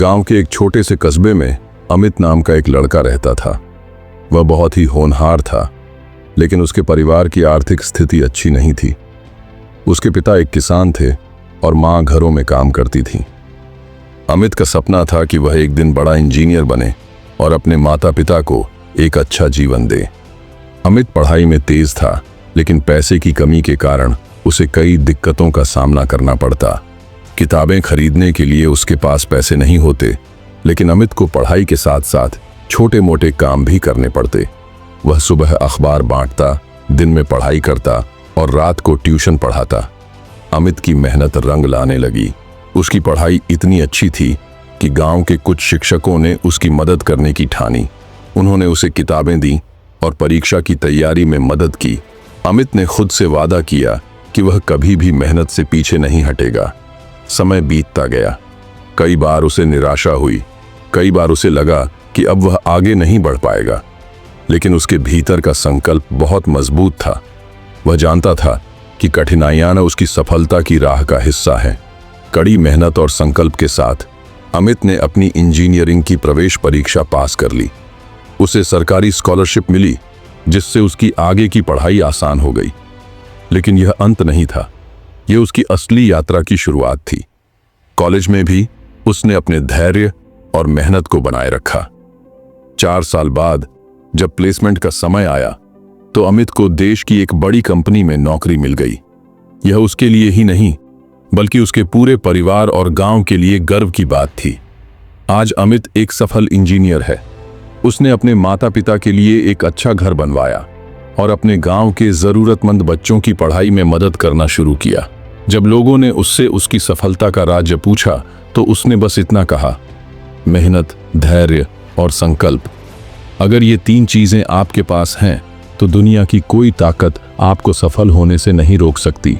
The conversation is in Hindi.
गांव के एक छोटे से कस्बे में अमित नाम का एक लड़का रहता था। वह बहुत ही होनहार था, लेकिन उसके परिवार की आर्थिक स्थिति अच्छी नहीं थी। उसके पिता एक किसान थे और मां घरों में काम करती थी। अमित का सपना था कि वह एक दिन बड़ा इंजीनियर बने और अपने माता पिता को एक अच्छा जीवन दे। अमित पढ़ाई में तेज था, लेकिन पैसे की कमी के कारण उसे कई दिक्कतों का सामना करना पड़ता। किताबें खरीदने के लिए उसके पास पैसे नहीं होते, लेकिन अमित को पढ़ाई के साथ साथ छोटे मोटे काम भी करने पड़ते। वह सुबह अखबार बांटता, दिन में पढ़ाई करता और रात को ट्यूशन पढ़ाता। अमित की मेहनत रंग लाने लगी। उसकी पढ़ाई इतनी अच्छी थी कि गांव के कुछ शिक्षकों ने उसकी मदद करने की ठानी। उन्होंने उसे किताबें दी और परीक्षा की तैयारी में मदद की। अमित ने खुद से वादा किया कि वह कभी भी मेहनत से पीछे नहीं हटेगा। समय बीतता गया। कई बार उसे निराशा हुई, कई बार उसे लगा कि अब वह आगे नहीं बढ़ पाएगा, लेकिन उसके भीतर का संकल्प बहुत मजबूत था। वह जानता था कि कठिनाइयां उसकी सफलता की राह का हिस्सा है। कड़ी मेहनत और संकल्प के साथ अमित ने अपनी इंजीनियरिंग की प्रवेश परीक्षा पास कर ली। उसे सरकारी स्कॉलरशिप मिली, जिससे उसकी आगे की पढ़ाई आसान हो गई। लेकिन यह अंत नहीं था, यह उसकी असली यात्रा की शुरुआत थी। कॉलेज में भी उसने अपने धैर्य और मेहनत को बनाए रखा। 4 साल बाद जब प्लेसमेंट का समय आया, तो अमित को देश की एक बड़ी कंपनी में नौकरी मिल गई। यह उसके लिए ही नहीं, बल्कि उसके पूरे परिवार और गांव के लिए गर्व की बात थी। आज अमित एक सफल इंजीनियर है। उसने अपने माता पिता के लिए एक अच्छा घर बनवाया और अपने गांव के जरूरतमंद बच्चों की पढ़ाई में मदद करना शुरू किया। जब लोगों ने उससे उसकी सफलता का राज पूछा, तो उसने बस इतना कहा, मेहनत, धैर्य और संकल्प। अगर ये 3 चीजें आपके पास हैं, तो दुनिया की कोई ताकत आपको सफल होने से नहीं रोक सकती।